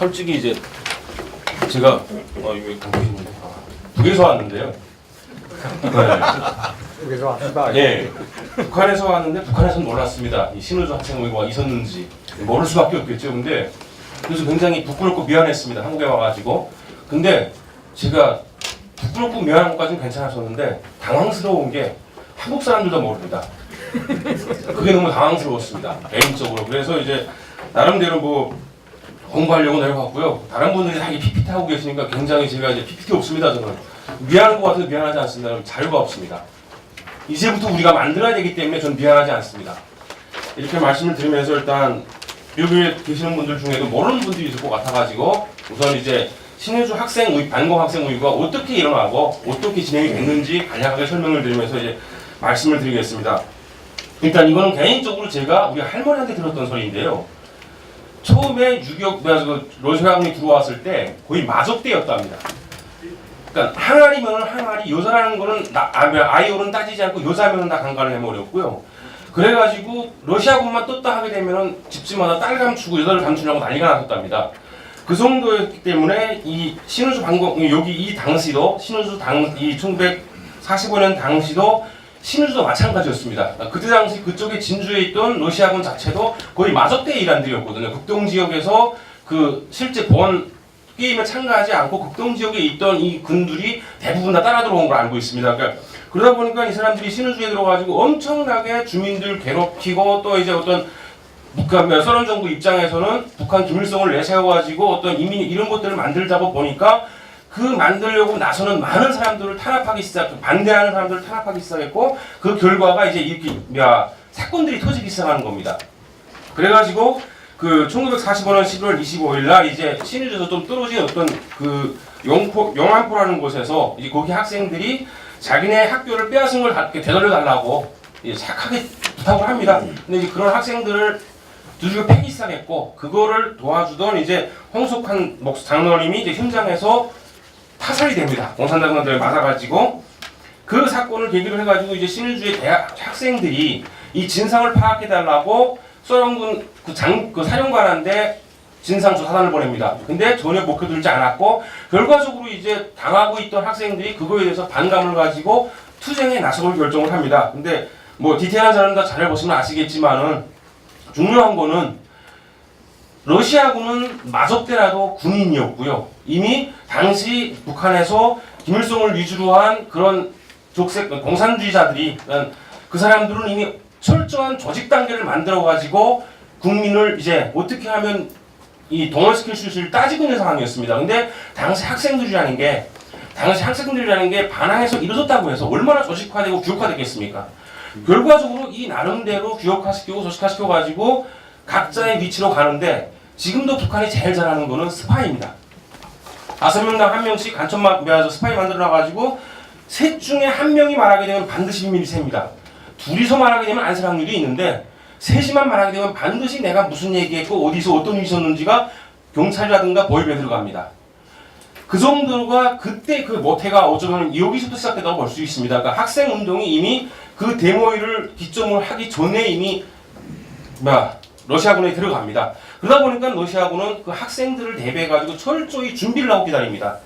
솔직히 이제 제가 이거 당기시는데 북에서 왔는데요. 네. 북에서 왔다. 예. 북한에서 왔는데 북한에서는 몰랐습니다. 이 신우주 학생회가 있었는지 모를 수밖에 없겠죠. 근데 그래서 굉장히 부끄럽고 미안했습니다. 한국에 와가지고. 근데 제가 부끄럽고 미안한 것까지는 괜찮았었는데 당황스러운 게 한국 사람들도 모릅니다. 그게 너무 당황스러웠습니다. 개인적으로. 그래서 이제 나름대로 뭐 공부하려고 내려갔고요. 다른 분들이 다 PPT 하고 계시니까 굉장히 제가 이제 PPT 없습니다. 저는 미안한 것 같아서 미안하지 않습니다. 자료가 없습니다. 이제부터 우리가 만들어야 되기 때문에 전 미안하지 않습니다. 이렇게 말씀을 드리면서 일단 여기 계시는 분들 중에도 모르는 분들이 있을 것 같아가지고 우선 이제 신우주 학생의 반공 학생회가 어떻게 일어나고 어떻게 진행이 됐는지 간략하게 설명을 드리면서 이제 말씀을 드리겠습니다. 일단 이거는 개인적으로 제가 우리 할머니한테 들었던 소리인데요. 처음에 러시아군이 들어왔을 때 거의 마적대였답니다. 그러니까 항아리면은 항아리, 여자라는 거는 아이오는 따지지 않고 여자면은 다 강간을 해버렸고요. 그래가지고 러시아군만 떴다 하게 되면은 집집마다 딸 감추고 여자를 감추려고 난리가 났었답니다. 그 정도였기 때문에 이 신우주 반공 여기 이 당시도 신우주 이 1945년 당시도 신우주도 마찬가지였습니다. 그때 당시 그쪽에 진주에 있던 러시아군 자체도 거의 마적대 일환들이었거든요. 극동 지역에서 그 실제 본 게임에 참가하지 않고 극동 지역에 있던 이 군들이 대부분 다 따라 들어온 걸 알고 있습니다. 그러다 보니까 이 사람들이 신우주에 들어가지고 엄청나게 주민들 괴롭히고 또 이제 어떤 북한 소련 정부 입장에서는 북한 김일성을 내세워가지고 어떤 이민 이런 것들을 만들자고 보니까 그 만들려고 나서는 많은 사람들을 탄압하기 반대하는 사람들을 탄압하기 시작했고 그 결과가 이제 이렇게 사건들이 터지기 시작하는 겁니다. 그래가지고 그 1945년 11월 25일 날 이제 신우주에서 좀 떨어진 어떤 그 영안포라는 곳에서 이제 거기 학생들이 자기네 학교를 빼앗은 걸 되돌려 달라고 착하게 부탁을 합니다. 근데 이제 그런 학생들을 두들겨 패기 시작했고 그거를 도와주던 이제 홍석환 장로님이 이제 현장에서 타살이 됩니다. 공산당원들에 맞아가지고 그 사건을 계기로 해가지고 이제 신우주의 대학 학생들이 이 진상을 파악해달라고 소련군 그 사령관한테 진상조 사단을 보냅니다. 근데 전혀 목표들지 않았고 결과적으로 이제 당하고 있던 학생들이 그거에 대해서 반감을 가지고 투쟁에 나서볼 결정을 합니다. 근데 뭐 디테일한 사람 다 잘 보시면 아시겠지만은 중요한 거는 러시아군은 마적대라도 군인이었고요. 이미 당시 북한에서 김일성을 위주로 한 그런 공산주의자들이 그 사람들은 이미 철저한 조직 단계를 만들어 가지고 국민을 이제 어떻게 하면 이 동원시킬 수 있을지 따지고 있는 상황이었습니다. 근데 당시 학생들이라는 게 반항해서 이루어졌다고 해서 얼마나 조직화되고 규격화됐겠습니까? 결과적으로 이 나름대로 규격화시키고 조직화시켜 가지고 각자의 위치로 가는데 지금도 북한이 제일 잘하는 거는 스파이입니다. 5명당 1명씩 간첩만 스파이 만들어 가지고 셋 중에 1명이 말하게 되면 반드시 비밀이 셉니다. 둘이서 말하게 되면 안설 확률이 있는데 셋이만 말하게 되면 반드시 내가 무슨 얘기했고 어디서 어떤 일이 있었는지가 경찰이라든가 보입에 들어갑니다. 그 정도가 그때 그 모태가 어쩌면 여기서부터 시작됐다고 볼 수 있습니다. 그러니까 학생 운동이 이미 그 데모일을 기점으로 하기 전에 이미 러시아군에 들어갑니다. 그러다 보니까 러시아군은 그 학생들을 대비해가지고 철저히 준비를 하고 기다립니다.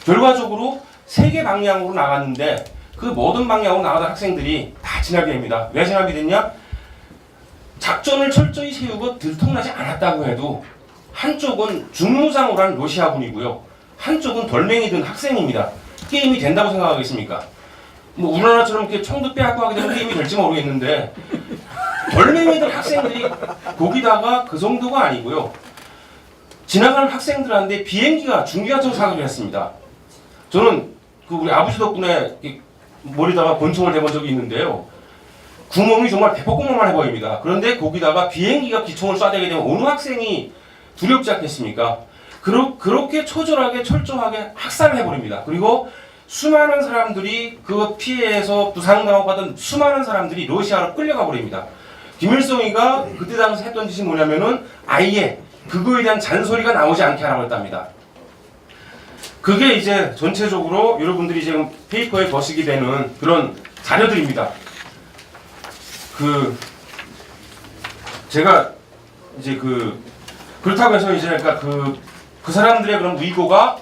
결과적으로 3개 방향으로 나갔는데 그 모든 방향으로 나가던 학생들이 다 진압이 됩니다. 왜 진압이 됐냐? 작전을 철저히 세우고 들통나지 않았다고 해도 한쪽은 중무장으로 한 러시아군이고요. 한쪽은 덜맹이 든 학생입니다. 게임이 된다고 생각하겠습니까? 뭐 우리나라처럼 이렇게 총도 빼앗고 하게 되면 게임이 될지 모르겠는데 덜맹이 든 학생들이 거기다가 그 정도가 아니고요. 지나가는 학생들한테 비행기가 중기관총 사격을 했습니다. 저는 그 우리 아버지 덕분에 머리다가 권총을 대본 적이 있는데요. 구멍이 정말 대포구멍만 해보입니다. 그런데 거기다가 비행기가 기총을 쏴대게 되면 어느 학생이 두렵지 않겠습니까? 그렇게 초절하게 철저하게 학살을 해버립니다. 그리고 수많은 사람들이 그 피해에서 부상당하고 받은 수많은 사람들이 러시아로 끌려가 버립니다. 김일성이가 그때 당시 했던 짓이 뭐냐면은 아예 그거에 대한 잔소리가 나오지 않게 하라고 했답니다. 그게 이제 전체적으로 여러분들이 지금 페이퍼에 거시게 되는 그런 자료들입니다. 제가 이제 그렇다고 해서 이제 그러니까 그 사람들의 그런 의도가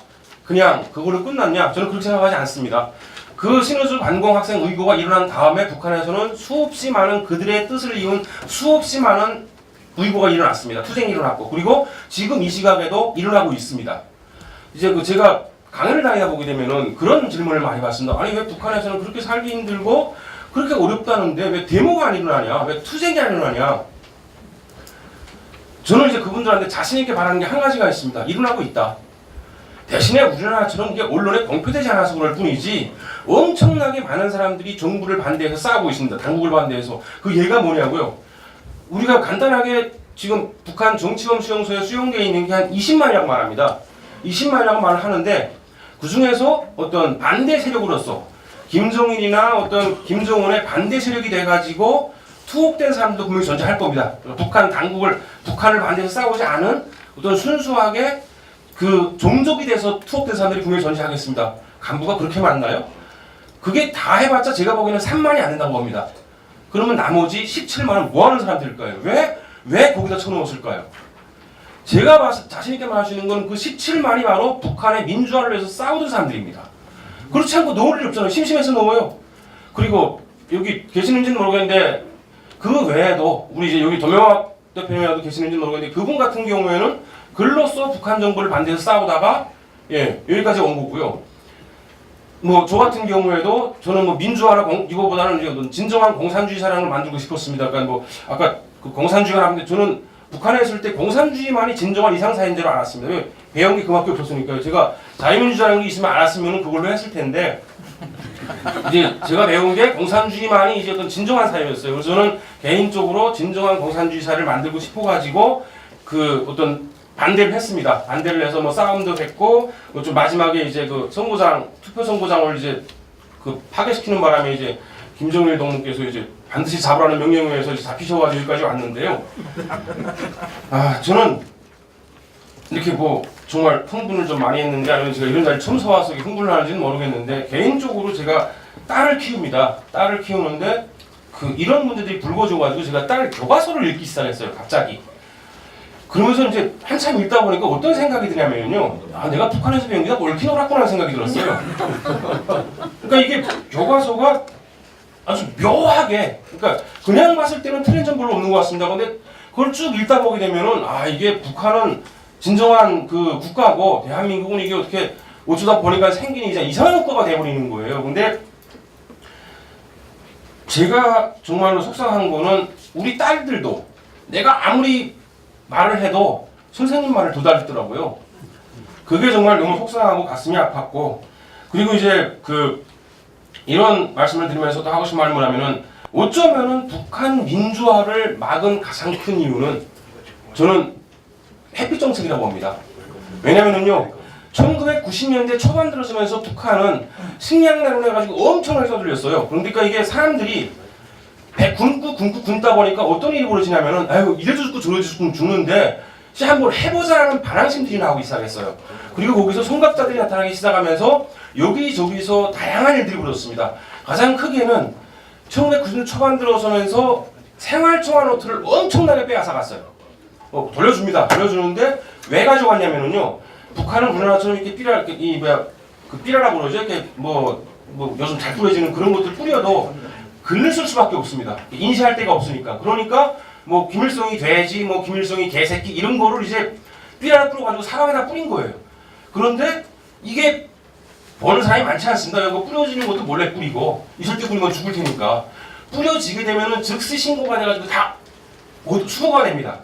그냥 그걸로 끝났냐? 저는 그렇게 생각하지 않습니다. 그 신우수 반공 학생 의거가 일어난 다음에 북한에서는 수없이 많은 그들의 뜻을 이룬 수없이 많은 의거가 일어났습니다. 투쟁이 일어났고 그리고 지금 이 시각에도 일어나고 있습니다. 이제 그 제가 강연을 다니다 보게 되면은 그런 질문을 많이 받습니다. 아니 왜 북한에서는 그렇게 살기 힘들고 그렇게 어렵다는데 왜 데모가 안 일어나냐? 왜 투쟁이 안 일어나냐? 저는 이제 그분들한테 자신 있게 말하는 게 한 가지가 있습니다. 일어나고 있다. 대신에 우리나라처럼 이게 언론에 공표되지 않아서 그럴 뿐이지 엄청나게 많은 사람들이 정부를 반대해서 싸우고 있습니다. 당국을 반대해서. 그 예가 뭐냐고요? 우리가 간단하게 지금 북한 정치범 수용소에 수용되어 있는 게 한 20만이라고 말합니다. 20만이라고 말을 하는데 그 중에서 어떤 반대 세력으로서 김정일이나 어떤 김정은의 반대 세력이 돼가지고 투옥된 사람도 분명히 존재할 겁니다. 북한 당국을 북한을 반대해서 싸우지 않은 어떤 순수하게 그 종족이 돼서 투옥된 사람들이 분명히 존재하겠습니다. 간부가 그렇게 많나요? 그게 다 해봤자 제가 보기에는 3만이 안 된다고 봅니다. 그러면 나머지 17만은 뭐 하는 사람들일까요? 왜 거기다 쳐놓았을까요? 제가 봐서 자신있게 말할 수 있는 건 그 17만이 바로 북한의 민주화를 위해서 싸우던 사람들입니다. 그렇지 않고 놓을 일 없잖아요. 심심해서 놓아요. 그리고 여기 계시는지는 모르겠는데 그 외에도 우리 이제 여기 도명학 대표님이라도 계시는지는 모르겠는데 그분 같은 경우에는 글로써 북한 정부를 반대해서 싸우다가 여기까지 온 거고요. 뭐 저 같은 경우에도 저는 뭐 민주화나 이거보다는 이제 진정한 공산주의 사랑을 만들고 싶었습니다. 그러니까 뭐 아까 그 공산주의가 나왔는데 저는 북한에 있을 때 공산주의만이 진정한 이상사회인 줄 알았습니다. 왜? 배운 게 그밖에 없었으니까요. 제가 자유민주주의라는 게 있으면 알았으면 그걸로 했을 텐데 이제 제가 배운 게 공산주의만이 이제 어떤 진정한 사회였어요. 그래서 저는 개인적으로 진정한 공산주의 사회를 만들고 싶어가지고 그 어떤 반대를 했습니다. 반대를 해서 뭐 싸움도 했고 좀 마지막에 이제 그 선거장 투표 선거장을 이제 그 파괴시키는 바람에 이제 김정일 동무께서 이제 반드시 잡으라는 명령에 의해서 잡히셔가지고 여기까지 왔는데요. 저는 이렇게 뭐 정말 흥분을 좀 많이 했는데 아니면 제가 이런 자리 처음 서와서 흥분을 하는지는 모르겠는데 개인적으로 제가 딸을 키웁니다. 딸을 키우는데 그 이런 문제들이 불거져가지고 제가 딸 교과서를 읽기 시작했어요. 갑자기. 그러면서 이제 한참 읽다 보니까 어떤 생각이 드냐면요. 내가 북한에서 배운 게 다 옳긴 옳았구나 생각이 들었어요. 그러니까 이게 교과서가 아주 묘하게, 그러니까 그냥 봤을 때는 틀린 점 별로 없는 것 같습니다. 근데 그걸 쭉 읽다 보게 되면은 이게 북한은 진정한 그 국가고 대한민국은 이게 어떻게 어쩌다 보니까 생긴 이제 이상한 국가가 돼버리는 거예요. 근데 제가 정말로 속상한 거는 우리 딸들도 내가 아무리 말을 해도 선생님 말을 더 듣더라고요. 그게 정말 너무 속상하고 가슴이 아팠고 그리고 이제 그 이런 말씀을 드리면서 또 하고 싶은 말은 뭐냐면은 어쩌면은 북한 민주화를 막은 가장 큰 이유는 저는 햇빛 정책이라고 봅니다. 왜냐면은요 1990년대 초반 들어서면서 북한은 식량난으로 해가지고 엄청나게 써들렸어요. 그러니까 이게 사람들이 배 굶다 보니까 어떤 일이 벌어지냐면은 아유 이래도 죽고 저래도 죽는데 한번 해보자라는 반항심들이 나오기 시작했어요. 그리고 거기서 선각자들이 나타나기 시작하면서 여기저기서 다양한 일들이 벌어졌습니다. 가장 크게는 1990년 초반 들어서면서 생활총알 노트를 엄청나게 빼앗아갔어요. 돌려줍니다. 돌려주는데 왜 가져갔냐면은요. 북한은 우리나라처럼 이렇게 삐라라고 그러죠. 이렇게 뭐 요즘 잘 뿌려지는 그런 것들 뿌려도 글을 쓸 수밖에 없습니다. 인쇄할 데가 없으니까. 그러니까 뭐 김일성이 돼지, 뭐 김일성이 개새끼 이런 거를 이제 삐라를 뿌려가지고 사방에다 뿌린 거예요. 그런데 이게 버는 사람이 많지 않습니다. 이거 뿌려지는 것도 몰래 뿌리고 있을 때 뿌리면 죽을 테니까 뿌려지게 되면은 즉시 신고가 돼가지고 다 수거가 됩니다.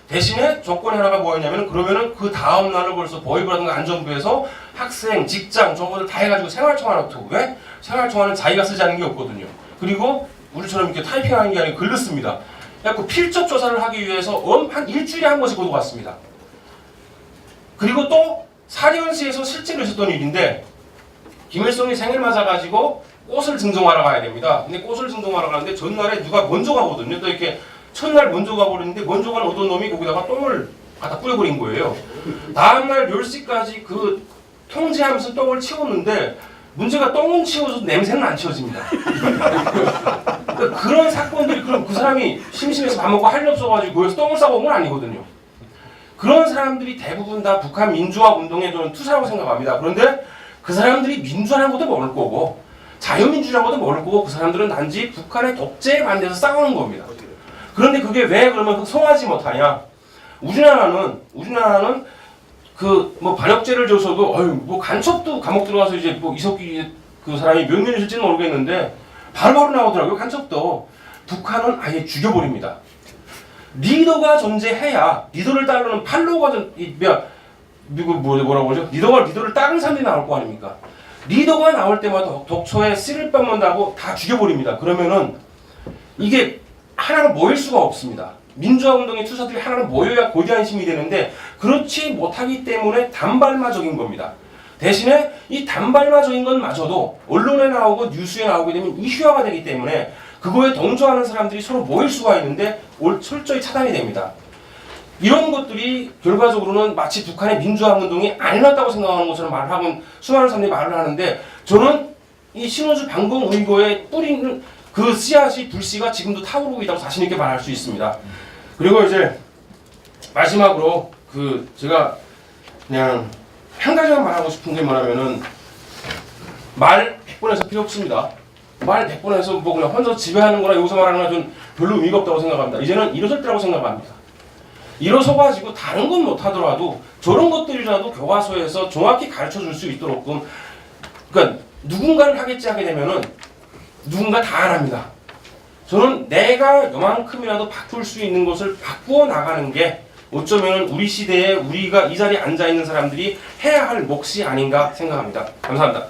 대신에 조건이 하나가 뭐였냐면 그러면은 그 다음 날을 벌써 보이브라든가 안전부에서 학생, 직장 저런 것들 다 해가지고 생활총알 노트. 왜? 생활총알은 자기가 쓰지 않는 게 없거든요. 그리고 우리처럼 이렇게 타이핑하는 게 아니고 글로 씁니다. 그래서 필적 조사를 하기 위해서 한 일주일에 한 번씩 보고 갔습니다. 그리고 또 사리원시에서 실제로 있었던 일인데 김일성이 생일 맞아가지고 꽃을 증정하러 가야 됩니다. 근데 꽃을 증정하러 가는데 전날에 누가 먼저 가거든요. 또 이렇게 첫날 먼저 가버리는데 먼저 가는 어떤 놈이 거기다가 똥을 갖다 뿌려버린 거예요. 다음날 10시까지 그 통제하면서 똥을 치웠는데 문제가 똥은 치워줘도 냄새는 안 치워집니다. 그러니까 그런 사건들이 그럼 그 사람이 심심해서 밥 먹고 할 일 없어가지고 거기서 똥을 싸고 온 건 아니거든요. 그런 사람들이 대부분 다 북한 민주화 운동에 저는 투사라고 생각합니다. 그런데 그 사람들이 민주화라는 것도 모를 거고 자유민주라는 것도 모를 거고 그 사람들은 단지 북한의 독재에 반대해서 싸우는 겁니다. 그런데 그게 왜 그러면 성하지 못하냐? 우리나라는 그 뭐 반역죄를 줘서도 뭐 간첩도 감옥 들어가서 이제 뭐 이석기 그 사람이 몇 년이 있을지는 모르겠는데 바로바로 나오더라고요. 간첩도. 북한은 아예 죽여버립니다. 리더가 존재해야 리더를 따르는 팔로워가 뭐라고 그러죠? 리더를 따르는 사람들이 나올 거 아닙니까? 리더가 나올 때마다 독초에 씨를 빻는다고 다 죽여버립니다. 그러면은 이게 하나로 모일 수가 없습니다. 민주화 운동의 투사들이 하나로 모여야 거대한 힘이 되는데 그렇지 못하기 때문에 단발마적인 겁니다. 대신에 이 단발마적인 것마저도 언론에 나오고 뉴스에 나오게 되면 이슈화가 되기 때문에 그거에 동조하는 사람들이 서로 모일 수가 있는데 철저히 차단이 됩니다. 이런 것들이 결과적으로는 마치 북한의 민주화 운동이 안 일어났다고 생각하는 것처럼 말을 하고 수많은 사람들이 말을 하는데 저는 이 신원주 반공 의거에 뿌리는 그 씨앗이 불씨가 지금도 타오르고 있다고 자신 있게 말할 수 있습니다. 그리고 이제 마지막으로 그 제가 그냥 한 가지만 말하고 싶은 게 뭐냐면은 말 100번 해서 필요 없습니다. 말 100번 해서 뭐 그냥 혼자 지배하는 거나 여기서 말하는 건 좀 별로 의미가 없다고 생각합니다. 이제는 일어설 때라고 생각합니다. 일어서가지고 다른 건 못하더라도 저런 것들이라도 교과서에서 정확히 가르쳐 줄 수 있도록 그러니까 누군가를 하게 되면은 누군가 다 안 합니다. 저는 내가 요만큼이라도 바꿀 수 있는 것을 바꾸어 나가는 게 어쩌면 우리 시대에 우리가 이 자리에 앉아 있는 사람들이 해야 할 몫이 아닌가 생각합니다. 감사합니다.